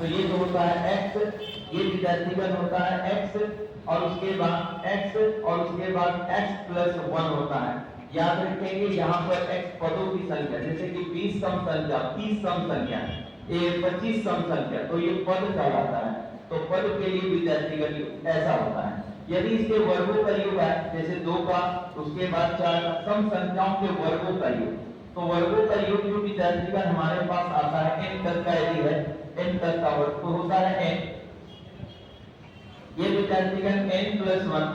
तो ये जो होता है x, ये विद्यार्थीगण होता है x और उसके बाद x और उसके बाद x प्लस 1 होता है। याद रखेंगे यहाँ पर x पदों की संख्या, जैसे कि 20 सम संख्या, 30 सम संख्या, 25 सम संख्या, तो ये पद कहलाता है। तो पद के लिए विद्यार्थीगण ऐसा होता है। यदि इसके वर्गों का योग है, जैसे 2 का, उसके बाद 4 का, सम संख्याओं के वर्गों का योग, तो वर्गों का योग जो विद्यार्थीगण हमारे पास आता है n तक का यदि है, n तक का वर्ग तो होता है n, ये विद्यार्थीगण n plus 1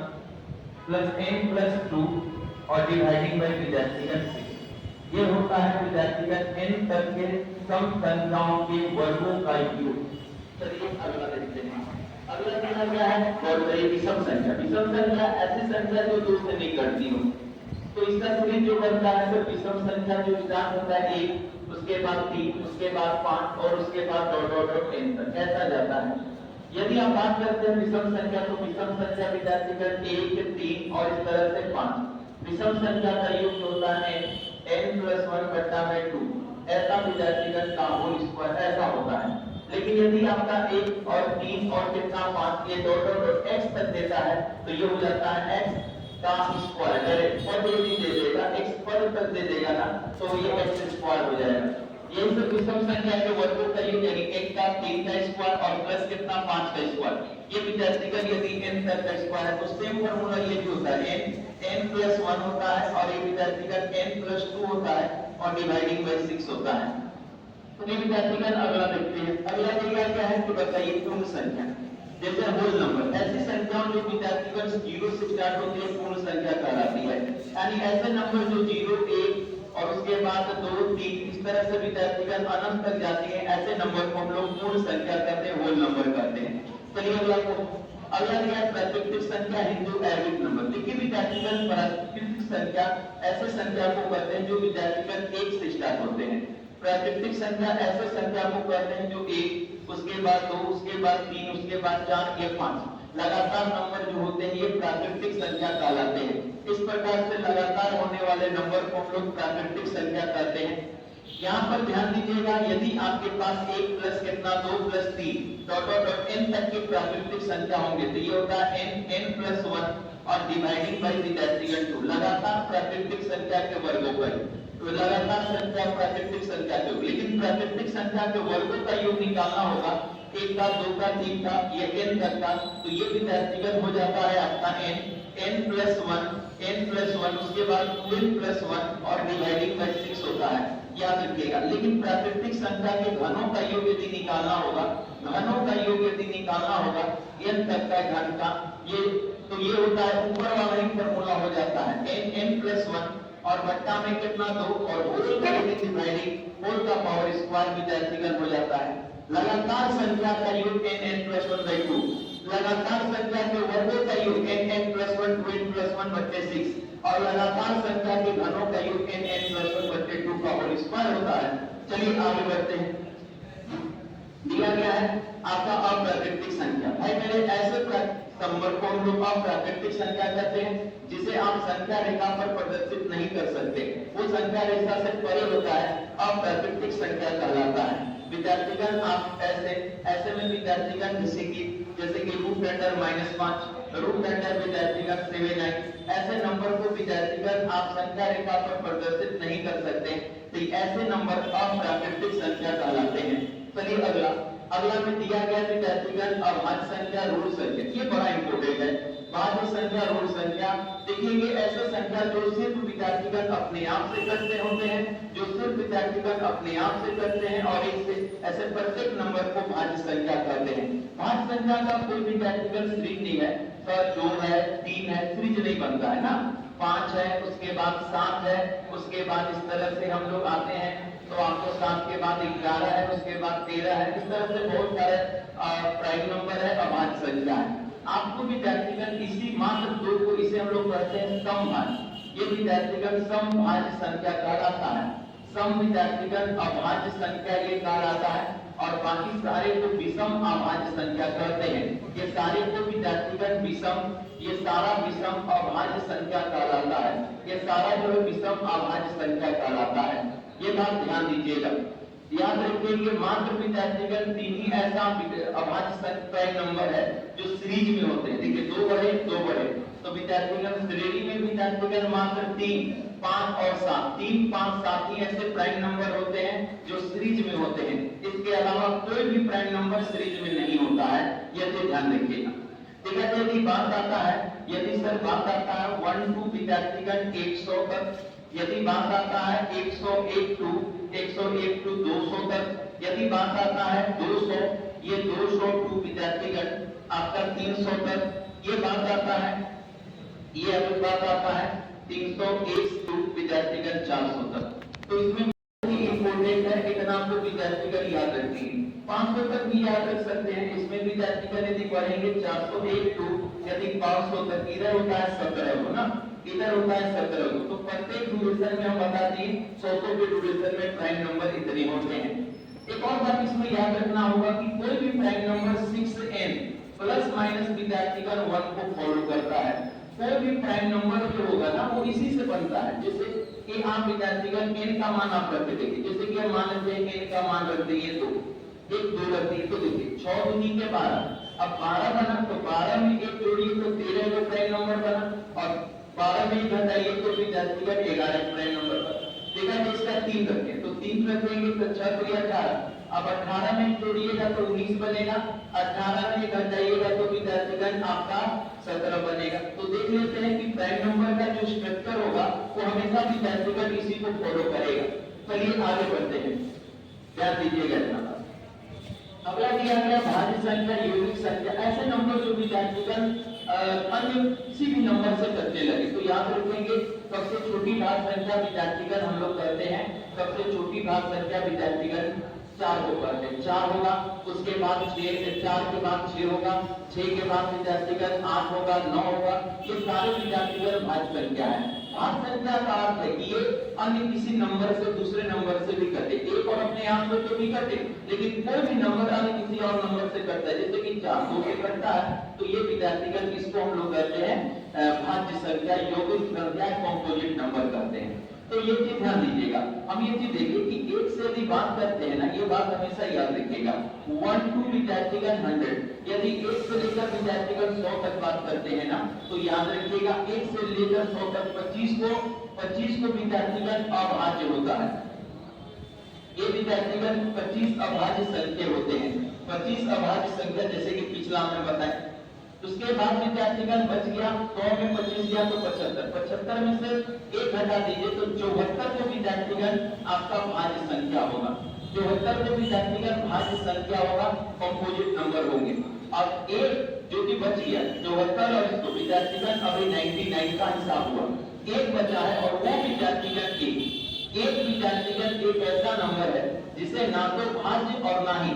plus n plus 2 और डिवाइडिंग बाय विद्यार्थीगण 6, ये होता है विद्यार्थीगण n तक के सम संख्याओं के वर्गों का योग। चलिए अगला देखते हैं। अगला कहना क्या है, और विषम संख्या। विषम संख्या ऐसी संख्या जो 2 से नहीं घटती हो, तो इसका सीरीज जो बनता है तो विषम संख्या जो विधान होता है 1, उसके बाद 3, उसके बाद 5 और उसके बाद डॉट डॉट डॉट n तक ऐसा जाता है। यदि आप बात करते हैं विषम संख्या, तो विषम संख्या विद्यार्थीगण 1, 3 और इस तरह से 5, विषम संख्या का योग होता है n प्लस 1 बटा में 2, ऐसा विद्यार्थीगण का होल स्क्वायर ऐसा होता है। लेकिन यदि आपका 1 और 3 और कितना 5 ये डॉट डॉट डॉट x तक देता है, तो ये हो जाता है x का स्क्वायर, डायरेक्ट पद यदि दे देगा, x पद तक दे देगा ना, तो ये x स्क्वायर हो जाएगा। ये सब विषम संख्या के वर्गों का योग, यानी 1 का 3 का स्क्वायर और प्लस कितना 5 का स्क्वायर, ये विद्यार्थीगण यदि n तक का स्क्वायर है तो सेम फार्मूला ये जो होता है n प्लस 1 होता है और ये विद्यार्थीगण n प्लस 2 होता है और डिवाइडिंग बाय 6 होता है। तो ये विद्यार्थीगण अगला देखते हैं। अगला दिया क्या है तो बताइए पूर्ण संख्या, जैसे होल नंबर, ऐसी संख्याओं जो विद्यार्थीगण 0 से स्टार्ट होती है पूर्ण संख्या कहलाती है। यानी ऐसे नंबर जो 0, 1 और उसके बाद 2, 3 इस तरह से विद्यार्थीगण अनंत तक जाती है, ऐसे नंबर को हम लोग पूर्ण संख्या कहते हैं, होल नंबर कहते हैं। चलिए अगला दिया प्राकृतिक संख्या हिंदू एवरेज नंबर। देखिए विद्यार्थीगण प्राकृतिक संख्या ऐसे संख्या को कहते हैं जो विद्यार्थीगण 1 से स्टार्ट होते हैं। प्राकृतिक संख्या ऐसे संख्या को कहते हैं जो 1, उसके बाद 2, उसके बाद 3, उसके बाद 4, ये 5 लगातार नंबर जो होते हैं ये प्राकृतिक संख्या कहलाते हैं। इस प्रकार से लगातार होने वाले नंबर को हम लोग प्राकृतिक संख्या कहते हैं। यहाँ पर ध्यान दीजिएगा, यदि आपके पास 1 प्लस कितना 2 plus 3 dot dot dot n तक की प्राकृतिक संख्या होंगे, तो ये होता है n प्लस 1 और डिवाइडिंग बाय विद्यार्थीगण 2, लगातार प्राकृतिक संख्या के वर्गों का योग। तो लगातार संख्या प्राकृतिक संख्या के योग, लेकिन प्राकृतिक संख्या के वर्गों का योग निकालना होगा, 1 का 2 का 3 का ये n तक का, तो ये विद्यार्थीगण हो जाता है आपका n प्लस 1 उसके बाद 2n प्लस 1 और डिवाइडिंग बाय 6 होता है, याद रखिएगा। लेकिन प्राकृतिक संख्या के घनों का योग यदि निकालना होगा, घनों का योग यदि निकालना होगा n तक का घन का, ये तो ये होता है ऊपर वाला ही फॉर्मूला हो जाता है n प्लस 1 और बट्टा में कितना 2 और होल का डिवाइडिंग होल का पावर स्क्वायर विद्यार्थीगण हो जाता है। लगातार संख्या का योग n प्लस 1 बाय 2, लगातार संख्या के वर्गों का योग n प्लस 1 2n प्लस 1 बट्टे 6 और लगातार संख्या के घनों का योग n प्लस 1 बट्टे 2 का होल स्क्वायर होता है। चलिए आगे बढ़ते हैं। दिया गया है आपका अप्राकृतिक संख्या। भाई मेरे ऐसे नंबर को हम लोग अप्राकृतिक संख्या कहते हैं जिसे आप संख्या रेखा पर प्रदर्शित नहीं कर सकते, वो संख्या रेखा से परे होता है, अप्राकृतिक संख्या कहलाता है। विद्यार्थीगण आप ऐसे में विद्यार्थीगण जैसे कि रूट अंडर -5, रूट अंडर विद्यार्थीगण 7 9, ऐसे नंबर को विद्यार्थीगण आप संख्या रेखा पर प्रदर्शित नहीं कर सकते, तो ऐसे नंबर अप्राकृतिक संख्या कहलाते हैं। चलिए अगला में दिया गया विद्यार्थीगण अभाज्य संख्या ऋण संख्या, ये बड़ा इंपॉर्टेंट है। भाज्य संख्या ऋण संख्या देखेंगे, ऐसे संख्या जो सिर्फ विद्यार्थीगण अपने आप से करते होते हैं, जो सिर्फ विद्यार्थीगण अपने आप से करते हैं और इससे ऐसे प्रत्येक नंबर को भाज्य संख्या कहते हैं। भाज्य संख्या का कोई विद्यार्थीगण सीरीज नहीं है, सर 2 है 3 है सीरीज नहीं बनता है ना, 5 है उसके बाद 7 है उसके बाद इस तरह से हम लोग आते हैं, तो आपको 7 के बाद 11 है उसके बाद 13 है, इस तरह से बहुत सारे प्राइम नंबर है, अभाज्य संख्या है। आपको विद्यार्थीगण इसी मात्र 2 को इसे हम लोग कहते हैं समभाज्य, ये विद्यार्थीगण समभाज्य संख्या कहलाता है। सम विद्यार्थीगण अभाज्य संख्या ये कहलाता है और बाकी सारे को विषम अभाज्य संख्या कहते हैं। ये सारे को विद्यार्थीगण विषम, ये सारा विषम अभाज्य संख्या कहलाता है, ये सारा जो है विषम अभाज्य संख्या कहलाता है। ये बात ध्यान दीजिएगा। याद रखेंगे मात्र विद्यार्थीगण 3 ही ऐसा अभाज्य प्राइम नंबर है जो सीरीज में होते हैं। देखिए 2 बढ़े 2 बढ़े, तो विद्यार्थीगण श्रेणी में विद्यार्थीगण मात्र 3, 5 और 7, 3, 5, 7 ही ऐसे प्राइम नंबर होते हैं जो सीरीज में होते हैं। इसके अलावा कोई भी प्राइम नंबर सीरीज में नहीं होता है, यह ध्यान रखिएगा। ठीक है, तो यदि बात आता है, यदि सर बात आता है 1 टू विद्यार्थीगण 100 तक, यदि बात आता है 101 टू 200 तक, यदि बात आता है 200, ये 200 टू विद्यार्थीगण आपका 300 तक, ये बात आता है, ये अभी बात आता है 301 टू विद्यार्थीगण 400 तक। तो इसमें इंपोर्टेंट है, इतना आपको विद्यार्थीगण याद रखिए। 500 तक भी याद रख सकते हैं। इसमें विद्यार्थीगण यदि बढ़ेंगे 401 टू यदि 500 तक, इधर होता है 17 हो ना, इधर होता है 17 हो, तो प्रत्येक ड्यूरेशन में हम बता दिए 100 के ड्यूरेशन में प्राइम नंबर इतने होते हैं। एक और बात इसमें याद रखना होगा कि कोई भी prime number 6n plus minus विद्यार्थीगण 1 को फॉलो करता है। कोई भी प्राइम नंबर जो होगा ना वो इसी से बनता है। जैसे कि आप विद्यार्थीगण n का मान आप रख देंगे, जैसे कि हम मान लेते हैं n का मान रख देंगे तो 1 2 रख देंगे, तो देखिए 6 दूनी के 12, अब 12 बना तो 12 में 1 जोड़िए तो 13 का प्राइम नंबर बना, और 12 में घटाइए तो विद्यार्थीगण 11 प्राइम नंबर बना। देखा कि इसका 3 रखें तो 3 रख देंगे तो 6 3 18, अब 18 में जोड़िएगा तो 19 बनेगा, 18 में घटाइएगा तो विद्यार्थीगण आपका 17 बनेगा। तो देख लेते हैं कि प्राइम नंबर का जो स्ट्रक्चर होगा वो हमेशा विद्यार्थीगण इसी को फॉलो करेगा। चलिए आगे बढ़ते हैं, ध्यान दीजिएगा इतना। अगला दिया गया भाज्य संख्या, यौगिक संख्या, ऐसे नंबर जो विद्यार्थीगण अन्य किसी भी नंबर से करने लगे। तो याद रखेंगे सबसे छोटी भाज्य संख्या विद्यार्थीगण हम लोग करते हैं, सबसे छोटी भाज्य संख्या विद्यार्थीगण 4 को करते हैं, 4 होगा, उसके बाद 4 के बाद 6 होगा, 6 के बाद विद्यार्थीगण 8 होगा, 9 होगा, ये सारे विद्यार्थीगण भाज्य संख्या है। भाज्य संख्या का अर्थ है कि ये अन्य किसी नंबर से दूसरे नंबर से भी कटे, एक और अपने आप में तो भी कटे, लेकिन कोई भी नंबर अन्य किसी और नंबर से कटता है, जैसे कि 4 2 से कटता है, तो ये विद्यार्थीगण इसको हम लोग कहते हैं भाज्य संख्या, यौगिक संख्या, कंपोजिट नंबर कहते हैं। तो ये चीज ध्यान दीजिएगा। हम ये चीज देखिए कि 1 से यदि बात करते हैं ना, ये बात हमेशा याद रखिएगा, 1 टू विद्यार्थीगण 100, यदि 1 से लेकर विद्यार्थीगण 100 तक बात करते हैं ना, तो याद रखिएगा 1 से लेकर 100 तक 25 को विद्यार्थीगण अभाज्य होता है। ये विद्यार्थीगण 25 अभाज्य संख्या होते हैं, 25 अभाज्य संख्या, जैसे कि पिछला हमने बताया। उसके बाद विद्यार्थीगण बच गया 100 में 25 गया तो 75, 75 में से 1 घटा दीजिए तो 74 को विद्यार्थीगण आपका भाज्य संख्या होगा, 74 को विद्यार्थीगण भाज्य संख्या होगा, कंपोजिट नंबर होंगे। अब एक जो कि बच गया 74 और इसको विद्यार्थीगण अभी 99 का हिसाब हुआ, एक बचा है और वो विद्यार्थीगण एक विद्यार्थीगण एक ऐसा नंबर है जिसे ना तो भाज्य और ना ही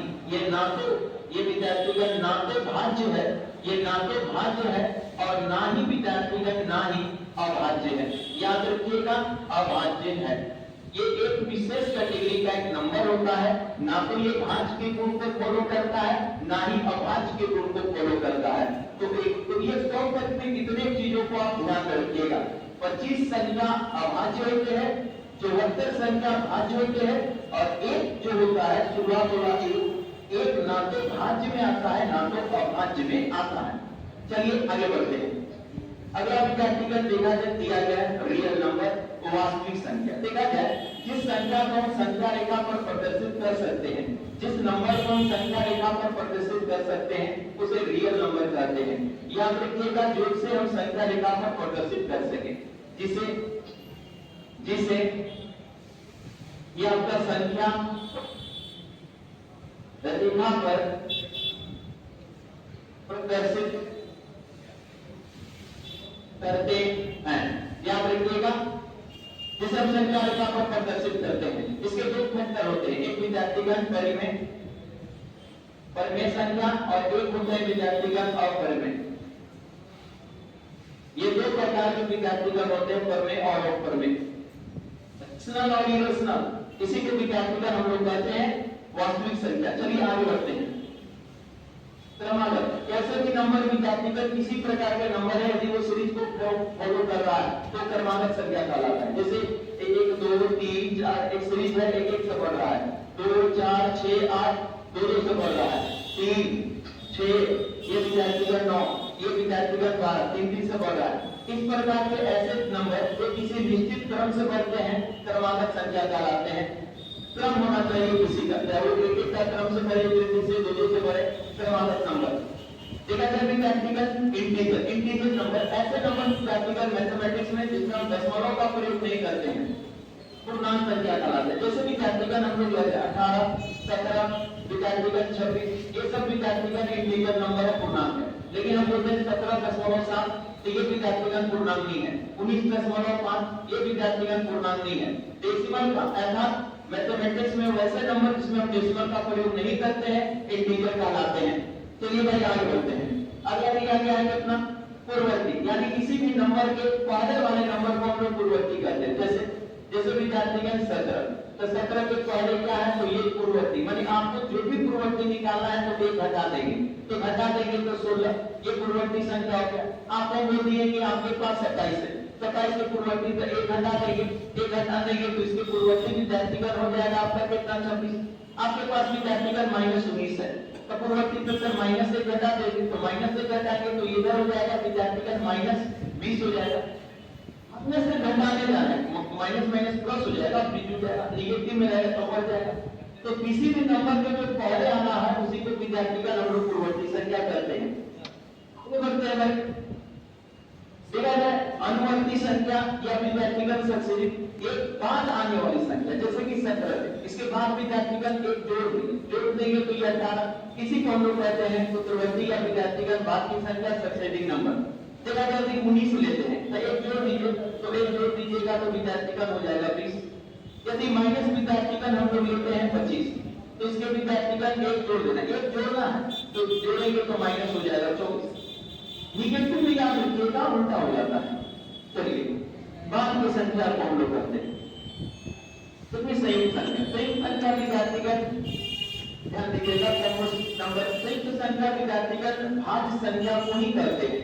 ये विद्यार्थीगण ना तो भाज्य है, ये ना तो भाज्य है और ना ही विद्यार्थीगण ना ही अभाज्य है। याद रखिएगा अभाज्य है, ये एक विशेष कैटेगरी का एक नंबर होता है, ना तो ये भाज्य के गुण को फॉलो करता है ना ही अभाज्य के गुण को फॉलो करता है। तो ये 100 तक में कितने चीजों को आप ध्यान रखिएगा, 25 संख्या अभाज्य होते हैं, 74 संख्या भाज्य होते हैं, और एक जो होता है शुरुआत वाला एक ना तो भाज्य में आता है ना तो अभाज्य में आता है। चलिए आगे बढ़ते हैं। अगला विद्यार्थीगण देखा जाए दिया गया है रियल नंबर, वास्तविक संख्या। देखा जाए जिस संख्या को हम संख्या रेखा पर प्रदर्शित कर सकते हैं, जिस नंबर को हम संख्या रेखा पर प्रदर्शित कर सकते हैं उसे रियल नंबर कहते हैं। याद रखिएगा जो इसे हम संख्या रेखा पर प्रदर्शित कर सके, जिसे ये आपका संख्या रेखा पर प्रदर्शित करते हैं। याद रखिएगा जिसे हम संख्या रेखा पर प्रदर्शित करते हैं, इसके 2 फैक्टर होते हैं, एक विद्यार्थीगण परिमेय संख्या और एक होता है विद्यार्थीगण अपरिमेय। ये 2 प्रकार के विद्यार्थीगण होते हैं, परिमेय और अपरिमेय, रेशनल और इरेशनल। इसी को विद्यार्थीगण हम लोग कहते हैं वास्तविक संख्या। चलिए आगे बढ़ते हैं। क्रमागत, कैसे भी नंबर विद्यार्थीगण किसी प्रकार के नंबर है, यदि वो सीरीज को फॉलो कर रहा है तो क्रमागत संख्या कहलाता है। जैसे 1 2 3 4 एक सीरीज है, 1 1 से बढ़ रहा है, 2 4 6 8 2 2 से बढ़ रहा है, 3 6 ये विद्यार्थीगण 9 ये विद्यार्थीगण 12 3 3 से बढ़ रहा है। इस प्रकार के ऐसे नंबर जो किसी निश्चित क्रम से बढ़ते हैं क्रमागत संख्या कहलाते हैं। क्रम होना चाहिए किसी का, चाहे वो एक एक का क्रम से बढ़े, तीन से दो से बढ़े, क्रमागत नंबर। देखा जाए विद्यार्थीगण इंटीजर नंबर ऐसे नंबर विद्यार्थीगण मैथमेटिक्स में जिसमें हम दशमलव का प्रयोग नहीं करते हैं पूर्णांक संख्या कहलाते हैं। जैसे विद्यार्थीगण हम लोग 18 17 विद्यार्थीगण 26 ये सब विद्यार्थीगण इंटीजर नंबर है, पूर्णांक है। लेकिन हम बोलते हैं 17.7 तो ये विद्यार्थीगण पूर्णांक नहीं है, 19.5 ये विद्यार्थीगण पूर्णांक नहीं है। डेसिमल का अर्थात मैथमेटिक्स में वैसे नंबर जिसमें हम डेसिमल का प्रयोग नहीं करते हैं इंटीजर कहलाते हैं। चलिए भाई आगे बढ़ते हैं। आगे आगे अपना पूर्ववर्ती, यानी किसी भी नंबर के पहले वाले नंबर को हम लोग पूर्ववर्ती कहते हैं। जैसे विद्यार्थीगण 17 तो 17 के पहले क्या है तो ये पूर्ववर्ती, माने आपको जो भी पूर्ववर्ती निकालना है तो एक घटा देंगे, तो घटा देंगे तो 16 ये पूर्ववर्ती संख्या हो गया। आपको बोल दिए कि आपके पास 27 है, 27 के पूर्ववर्ती तो एक घटा देंगे, एक घटा देंगे तो इसके पूर्ववर्ती विद्यार्थीगण हो जाएगा आपका कितना 26। आपके पास विद्यार्थीगण -19 है तो पूर्ववर्ती तो सर माइनस से घटा देंगे, तो माइनस से घटाएंगे तो इधर हो जाएगा विद्यार्थीगण -20 हो जाएगा। अपने से घटाने जाना है, माइनस माइनस प्लस हो जाएगा, बीच हो जाएगा, नेगेटिव में रहेगा तो बढ़ जाएगा। तो किसी भी नंबर के जो पहले आना है उसी को विद्यार्थीगण हम लोग पूर्ववर्ती संख्या करते हैं। आगे बढ़ते हैं भाई। देखा जाए अनुवर्ती संख्या या विद्यार्थीगण सक्सेसिव एक बाद आने वाली संख्या, जैसे कि 17 इसके बाद विद्यार्थीगण एक जोड़ देंगे तो ये 18, इसी को हम लोग कहते हैं उत्तरवर्ती या विद्यार्थीगण बाद की संख्या सक्सेसिव नंबर। देखा जाए 19 लेते हैं तो एक जोड़ दीजिए, तो एक जोड़ दीजिएगा तो विद्यार्थीगण हो जाएगा 20। यदि माइनस विद्यार्थीगण हम लोग लेते हैं 25 तो इसके विद्यार्थीगण एक जोड़ देना, एक जोड़ना है तो जोड़ेंगे तो माइनस हो जाएगा 24। निगेटिव में याद रखिएगा उल्टा हो जाता है। चलिए बाद की संख्या को हम लोग करते हैं। तो संयुक्त संख्या विद्यार्थीगण ध्यान दीजिएगा, नंबर संयुक्त संख्या विद्यार्थीगण भाज्य संख्या को ही करते हैं।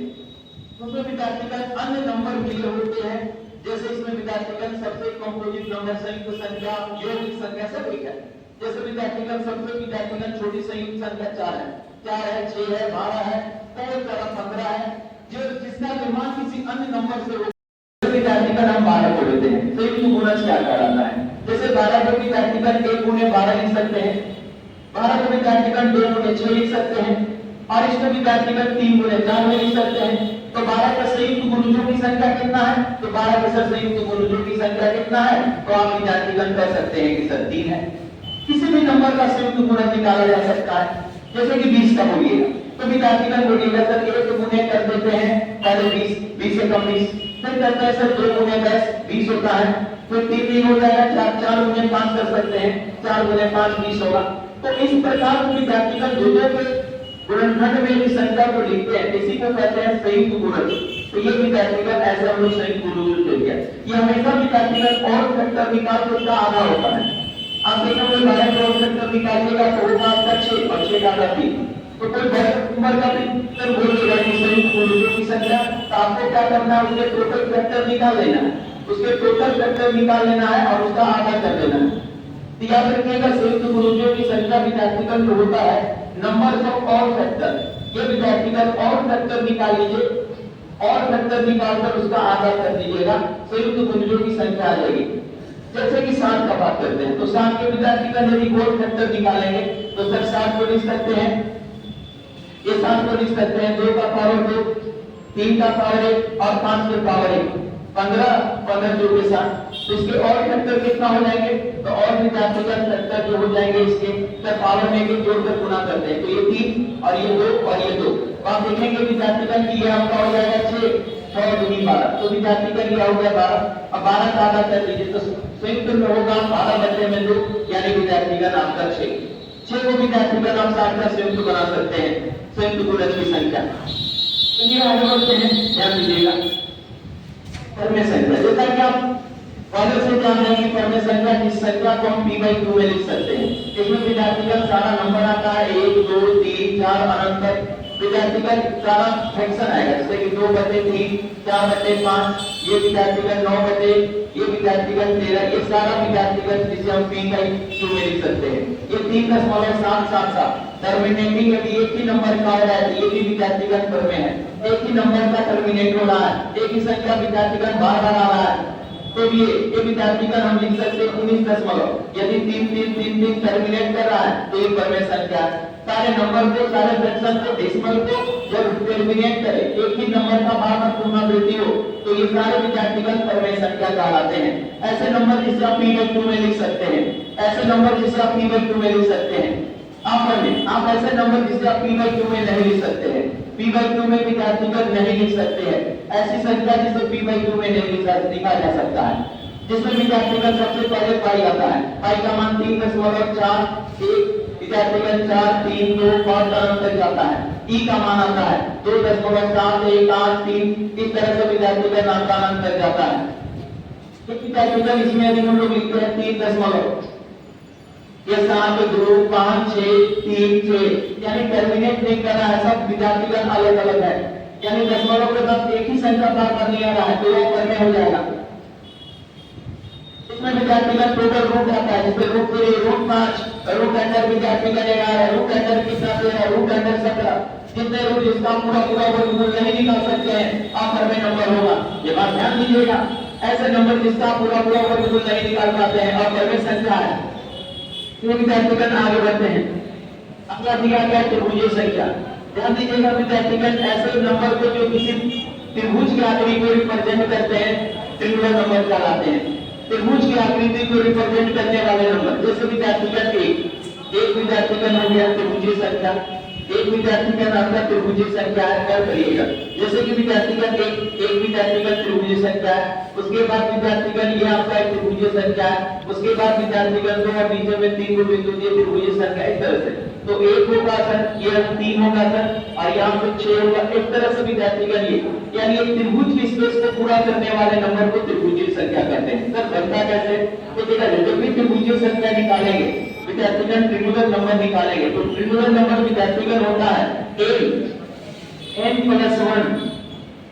उसमें विद्यार्थीगण अन्य नंबर भी होते हैं, जैसे इसमें विद्यार्थीगण सबसे कंपोजिट नंबर संयुक्त संख्या यौगिक संख्या सब एक है। जैसे विद्यार्थीगण सबसे विद्यार्थीगण छोटी संयुक्त संख्या 4 है, 6 है, 12 है, कोई तरह 15 है, जो जिसका निर्माण किसी अन्य नंबर से हो विद्यार्थीगण हम 12 को लेते हैं। संयुक्त गुणज क्या कहलाता है? जैसे 12 को विद्यार्थीगण 1 गुणे 12 लिख सकते हैं, 12 को विद्यार्थीगण 2 गुणे 6 लिख सकते हैं और इसको विद्यार्थीगण 3 गुणे 4 में लिख सकते हैं। तो 12 का संयुक्त गुणजों की संख्या कितना है? तो 12 के सर संयुक्त गुणजों की संख्या कितना है? तो आप विद्यार्थीगण कह सकते हैं कि सर 3 है। किसी भी नंबर का संयुक्त गुणज निकाला जा सकता है, जैसे कि 20 का बोलिएगा तो विद्यार्थीगण बोलिएगा सर 1 गुणे कर देते हैं पहले 20 से कम 20, फिर करते हैं सर 2 गुणे 10 20 होता है, फिर 3 हो जाएगा, 4 गुणे 5 कर सकते हैं, 4 गुणे 5 20 होगा। तो इस प्रकार विद्यार्थीगण दोनों के गुणनखंड में इस संख्या को लिखते हैं, इसी को कहते हैं संयुक्त गुणज। तो ये विद्यार्थीगण ऐसे हम लोग संयुक्त गुणज ले लिया। ये हमेशा विद्यार्थीगण और फैक्टर निकाल तो उसका आधा होता है। आप देखोगे 12 का और फैक्टर निकालिएगा तो होगा आपका 6 और 6 का आधा 3। तो कोई बड़े नंबर का फैक्टर बोलेगा कि संयुक्त गुणजों की संख्या, तो आपको क्या करना है? उसके टोटल फैक्टर निकाल लेना है, उसके टोटल फैक्टर निकाल लेना है और उसका आधा कर देना है। तो याद रखिएगा संयुक्त गुणजों की संख्या विद्यार्थीगण जो होता है नंबर ऑफ ऑल फैक्टर, ये विद्यार्थीगण और फैक्टर निकाल लीजिए और फैक्टर निकालकर उसका आधा कर दीजिएगा, संयुक्त गुणजों की संख्या आ जाएगी। जैसे कि 7 का बात करते हैं तो 7 के विद्यार्थीगण यदि और फैक्टर निकालेंगे तो सर 7 को लिख सकते हैं, ये 7 को लिख सकते हैं 2 का पावर 2, 3 का पावर 1 और 5 के पावर 1, 15 जो के साथ। तो इसके और फैक्टर कितना हो जाएंगे? तो और विद्यार्थीगण फैक्टर जो हो जाएंगे इसके तो पावर में भी जोड़कर गुना करते हैं, तो ये 3 और ये 2 और ये 2। तो आप देखेंगे विद्यार्थीगण की ये आपका हो जाएगा 6 6 दूनी 12, तो विद्यार्थीगण ये हो गया 12। अब 12 का आधा कर दीजिए तो संयुक्त में होगा 12 बदले में 2, यानी विद्यार्थीगण आपका 6 को विद्यार्थीगण आप 7 का संयुक्त बना सकते हैं, संयुक्त गुणज की संख्या। तो ये आगे बढ़ते हैं, ध्यान दीजिएगा परमेय संख्या। जैसा कि आप पहले से जान रहे हैं परमेय संख्या जिस संख्या को हम p/2 में लिख सकते हैं, इसमें विद्यार्थीगण सारा नंबर आता है 1 2 3 4 अनंत तक। विद्यार्थीगण सारा फ्रैक्शन आएगा, जैसे कि 2/3, 4/5, ये विद्यार्थीगण 9/, ये विद्यार्थीगण 13, ये सारा विद्यार्थीगण जिसे हम p बाई q में लिख सकते हैं। ये 3.777 टर्मिनेटिंग यदि एक ही नंबर का हो रहा है तो ये भी विद्यार्थीगण पर में है, एक ही नंबर का टर्मिनेट हो रहा है, एक ही संख्या विद्यार्थीगण बार बार आ रहा है, तो ये विद्यार्थीगण हम लिख सकते हैं 19 यदि 3 टर्मिनेट कर रहा है तो ये पर में संख्या। सारे नंबर को, सारे फ्रैक्शन को, डेसिमल को जब टर्मिनेट करे, एक ही नंबर का बार बार पुनरावृत्ति हो, तो ये सारे विद्यार्थीगण पर में संख्या कहलाते हैं। ऐसे नंबर जिसे आप p/2 में लिख सकते हैं, ऐसे नंबर जिसे आप p/2 में लिख सकते हैं। आप ऐसे नंबर जिसे आप p/2 में नहीं लिख सकते हैं, p/2 में विद्यार्थीगण नहीं लिख सकते हैं, ऐसी संख्या जिसे p/2 में नहीं लिखा जा सकता है, जिसमें विद्यार्थीगण सबसे पहले पाई आता है। पाई का मान 3.41, विद्यार्थीगण 4, 3, 2, 5 तक जाता है। ई का मान आता है 2.7183, इस तरह से विद्यार्थीगण अंक तक जाता है। विद्यार्थीगण इसमें यदि हम लोग लिखते हैं 3 ये 7, 2, 5, 6, 3, 6, यानी टर्मिनेट नहीं कर रहा है, सब विद्यार्थीगण अलग अलग है, यानी दशमलव के साथ एक ही संख्या बार बार नहीं आ रहा है, तो वो पर में हो जाएगा। इसमें विद्यार्थीगण टोटल रूट आता है, जिसमें रूट 3, रूट 5, रूट अंडर विद्यार्थीगण 11, रूट अंडर कितना 13, रूट अंडर 17, जितने रूट जिसका पूरा वर्गमूल नहीं निकाल सकते हैं, आप में नंबर होगा। ये बात ध्यान दीजिएगा, ऐसे नंबर जिसका पूरा वर्गमूल नहीं निकाल पाते हैं और में संख्या है, विद्यार्थीगण आगे बढ़ते हैं। अगला दिया गया त्रिभुजीय संख्या। ध्यान दीजिएगा विद्यार्थीगण, ऐसे नंबर को जो किसी त्रिभुज की आकृति को रिप्रेजेंट करते हैं ट्रिंगुलर नंबर कहलाते हैं। त्रिभुज की आकृति को रिप्रेजेंट करने वाले नंबर, जैसे विद्यार्थीगण एक विद्यार्थीगण हो गया त्रिभुजीय संख्या, एक विद्यार्थीगण आपका त्रिभुजीय संख्या है, कर करिएगा। जैसे कि विद्यार्थीगण एक विद्यार्थीगण त्रिभुजीय संख्या है, उसके बाद विद्यार्थीगण ये आपका एक त्रिभुजीय संख्या है, उसके बाद विद्यार्थीगण 2 और बीच में 3 बिंदु ये त्रिभुजीय संख्या, इस तरह से। तो 1 होगा सर, ये 3 होगा सर, और यहाँ पे 6 होगा, इस तरह से विद्यार्थीगण ये, यानी एक त्रिभुज की स्पेस को पूरा करने वाले नंबर को त्रिभुजीय संख्या कहते हैं। सर बनता कैसे? तो देखा जाए, जब भी त्रिभुजीय संख्या निकालेंगे विद्यार्थीगण ट्रिंगुलर नंबर निकालेंगे, तो ट्रिंगुलर नंबर विद्यार्थीगण होता है n+1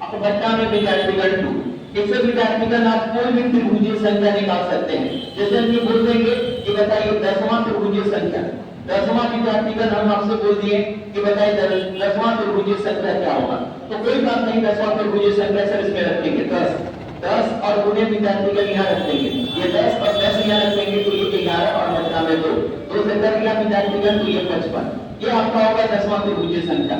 अब बच्चा में विद्यार्थीगण 2। इससे विद्यार्थीगण आप कोई भी त्रिभुजीय संख्या निकाल सकते हैं। जैसे कि बोल देंगे कि बताइए 10वां त्रिभुजीय संख्या, 10वां विद्यार्थीगण हम आपसे बोल दिए कि बताइए 10वां त्रिभुजीय संख्या क्या होगा, तो कोई बात नहीं, 10वां त्रिभुजीय संख्या सर इसमें रखेंगे 10 और गुणे विद्यार्थीगण यहाँ रखेंगे, ये 10 और 10 यहाँ रखेंगे, तो ये 11 और बच्चा में 2 से कर लिया विद्यार्थीगण, तो ये 55, ये आपका होगा 10वां त्रिभुजीय संख्या।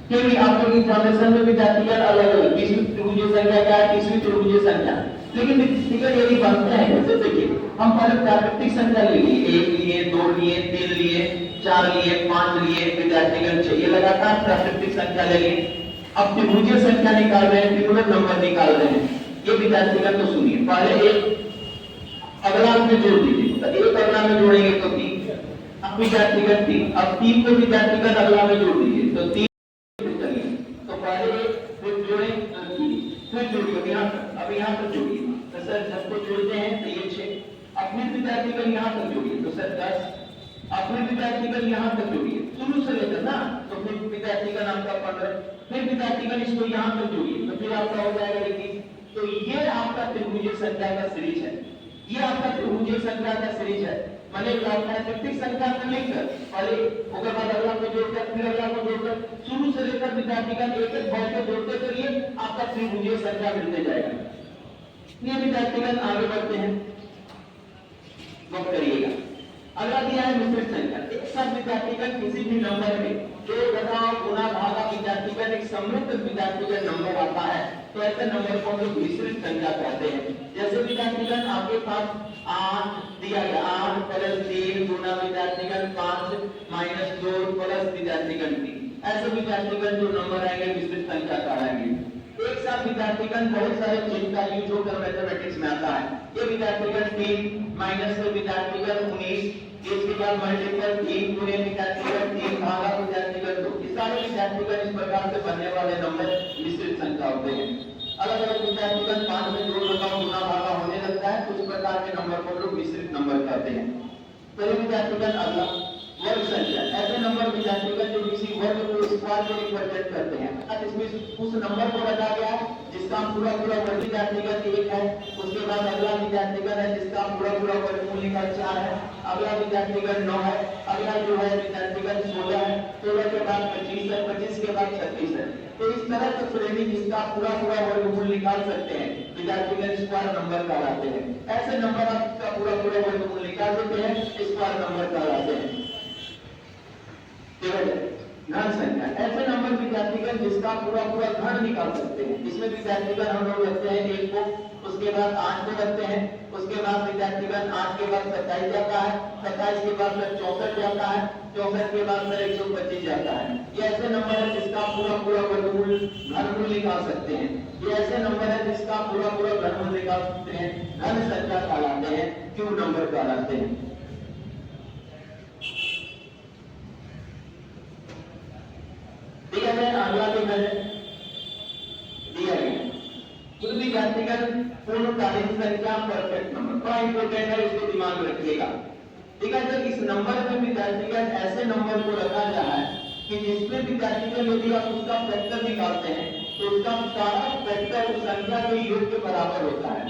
क्योंकि आप लोग एग्जामिनेशन में विद्यार्थीगण अलग अलग 20वीं त्रिभुजीय संख्या क्या है, 30वीं त्रिभुजीय संख्या, लेकिन विद्यार्थीगण यदि बनते हैं, जैसे देखिए हम पहले प्राकृतिक संख्या लिए, 1 लिए, 2 लिए, 3 लिए, 4 लिए, 5 लिए, विद्यार्थीगण 6, ये लगातार प्राकृतिक संख्या लेंगे। अब त्रिभुजीय संख्या निकाल रहे हैं, ट्रिंगुलर नंबर निकाल रहे हैं, ये विद्यार्थीगण तो सुनिए, पहले एक अगला में जोड़ दीजिए, तो एक अगला में जोड़ेंगे तो 3, अब विद्यार्थीगण 3, अब 3 को विद्यार्थीगण अगला में जोड़ दीजिए तो 3, तो पहले फिर जोड़े, फिर जोड़िए यहाँ तक, अब यहाँ तक जोड़िए, तो सर सबको जोड़ते हैं तो ये 6, अपने विद्यार्थीगण यहाँ तक जोड़िए तो सर 10, अपने विद्यार्थीगण यहाँ तक जोड़िए शुरू से लेकर ना, तो फिर विद्यार्थीगण आपका 15, फिर विद्यार्थीगण इसको यहाँ तक जोड़िए तो फिर आपका हो जाएगा 21। तो ये आपका त्रिभुजीय संख्या का सीरीज है, ये आपका त्रिभुजीय संख्या का सीरीज है। मैंने प्राकृतिक संख्या को लिखकर पहले उसके बाद अगला को जोड़कर फिर अगला को जोड़कर शुरू से लेकर विद्यार्थीगण एक एक भाग को जोड़ते करिए, आपका त्रिभुजीय संख्या मिलते जाएगा। ये विद्यार्थीगण आगे बढ़ते हैं, नोट करिएगा। अगला दिया है मिश्रित संख्या। एक साथ विद्यार्थीगण किसी भी नंबर में जोड़ घटाव गुणा भागा विद्यार्थीगण एक समृद्ध विद्यार्थीगण नंबर आता है, तो ऐसे नंबर को हम लोग मिश्रित संख्या कहते हैं। जैसे विद्यार्थीगण आपके पास 8 दिया गया, 8 + 3 गुणा विद्यार्थीगण 5 - 2 प्लस विद्यार्थीगण 3, ऐसे विद्यार्थीगण जो नंबर आएंगे मिश्रित संख्या कहलाएंगे। एक साथ विद्यार्थीगण बहुत सारे चिन्ह का यूज होकर मैथमेटिक्स में आता है। ये विद्यार्थीगण 3 माइनस में विद्यार्थीगण 19, इसके बाद मल्टीपल 3 गुणे विद्यार्थीगण 3 भागा विद्यार्थीगण 2, इस सारे विद्यार्थीगण इस प्रकार से बनने वाले नंबर मिश्रित संख्या होते हैं। अलग अलग विद्यार्थीगण 5 में जोड़ घटाव गुणा भागा होने लगता है, कुछ प्रकार के नंबर को लोग मिश्रित नंबर कहते हैं। तो ये विद्यार्थीगण अगला वर्ग संख्या, ऐसे नंबर विद्यार्थीगण जो किसी वर्ग को बाद में रिप्रेजेंट करते हैं। अब इसमें उस नंबर को रखा गया है जिसका पूरा वर्ग विद्यार्थीगण 1 है, उसके बाद अगला विद्यार्थीगण है जिसका पूरा वर्गमूल निकल 4 है, अगला विद्यार्थीगण 9 है, अगला जो है विद्यार्थीगण 16 है, 16 के बाद 25 है, 25 के बाद 36 है। तो इस तरह से श्रेणी जिसका पूरा वर्गमूल निकाल सकते हैं विद्यार्थीगण स्क्वायर नंबर कहलाते हैं। ऐसे नंबर आपका पूरा वर्गमूल निकाल देते हैं, स्क्वायर नंबर कहलाते हैं। घन संख्या ऐसे नंबर विद्यार्थीगण जिसका पूरा घन निकाल सकते हैं। इसमें विद्यार्थीगण हम लोग रखते हैं 1 को, उसके बाद 8 को रखते हैं, उसके बाद विद्यार्थीगण 8 के बाद 27 जाता है, 27 के बाद 64 जाता है, 64 के बाद 125 जाता है। ये ऐसे नंबर है जिसका पूरा वर्गमूल घनमूल निकाल सकते हैं। ये ऐसे नंबर है जिसका पूरा घनमूल निकाल सकते हैं, घन संख्या कहलाते हैं, क्यूब नंबर कहलाते हैं। अगला दिया गया कुल विद्यार्थीगण पूर्णकालीन संख्या परफेक्ट नंबर बड़ा इंपॉर्टेंट है, इसको दिमाग में रखिएगा। ठीक है, जब इस नंबर में विद्यार्थीगण ऐसे नंबर को रखा जाए कि जिसमें विद्यार्थीगण यदि आप उसका फैक्टर निकालते हैं तो उसका सारा फैक्टर उस संख्या के योग के बराबर होता है,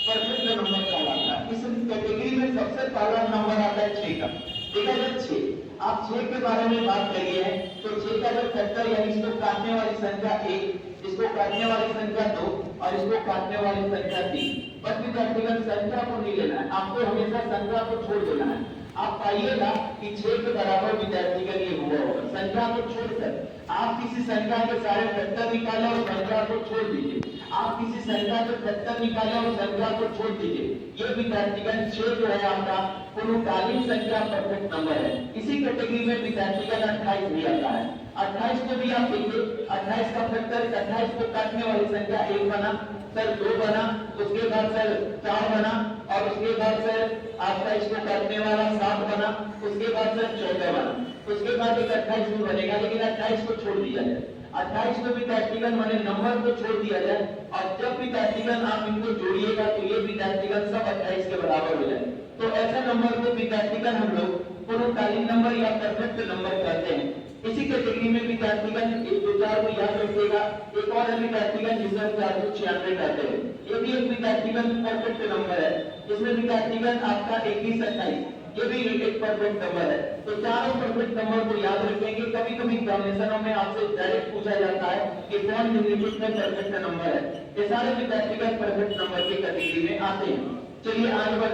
परफेक्ट नंबर कहलाता है। इस कैटेगरी में सबसे पहला नंबर आता है 6 का। ठीक है, जब 6 आप 6 के बारे में बात करिए तो 6 का जो फैक्टर यानी इसको काटने वाली संख्या 1, इसको काटने वाली संख्या 2 और इसको काटने वाली संख्या 3। बस विद्यार्थीगण संख्या को नहीं लेना है, आपको हमेशा संख्या को छोड़ देना है। आप पाइएगा कि 6 के बराबर विद्यार्थीगण ये हुआ होगा। संख्या को छोड़कर आप किसी संख्या के सारे फैक्टर निकालें और संख्या को छोड़ दीजिए। आप किसी संख्या के फैक्टर निकालें और संख्या को छोड़ दीजिए। ये विद्यार्थीगण 6 जो है आपका पूर्णकालीन संख्या परफेक्ट नंबर है। इसी कैटेगरी में विद्यार्थीगण 28 भी आता है। 28 को भी आप देखिए, 28 का फैक्टर 28 को काटने वाली संख्या 1 बना, सर 2 बना, उसके बाद सर 4 बना और उसके बाद सर आपका इसको काटने वाला 7 बना, उसके बाद सर 14 बना, उसके बाद एक 28 भी बनेगा, लेकिन 28 को छोड़ दिया जाए। 28 को विद्यार्थीगण माने नंबर को छोड़ दिया जाए और जब विद्यार्थीगण आप इनको जोड़िएगा तो ये विद्यार्थीगण सब 28 के बराबर हो जाए। तो ऐसे नंबर को विद्यार्थीगण हम लोग पूर्णकालीन नंबर या परफेक्ट नंबर कहते हैं। इसी कैटेगरी में विद्यार्थीगण 1-2-4 को याद रखिएगा। एक और है विद्यार्थीगण जिसे 496 कहते हैं। ये भी एक विद्यार्थीगण परफेक्ट नंबर है। इसमें विद्यार्थीगण आपका 21-28 ये भी एक परफेक्ट नंबर है। तो चारों परफेक्ट नंबर को याद रखेंगे। कभी कभी एग्जामिनेशनों में आपसे डायरेक्ट पूछा जाता है कि कौन डिजिट में परफेक्ट नंबर है। ये सारे विद्यार्थीगण परफेक्ट नंबर की कैटेगरी में आते हैं। चलिए आगे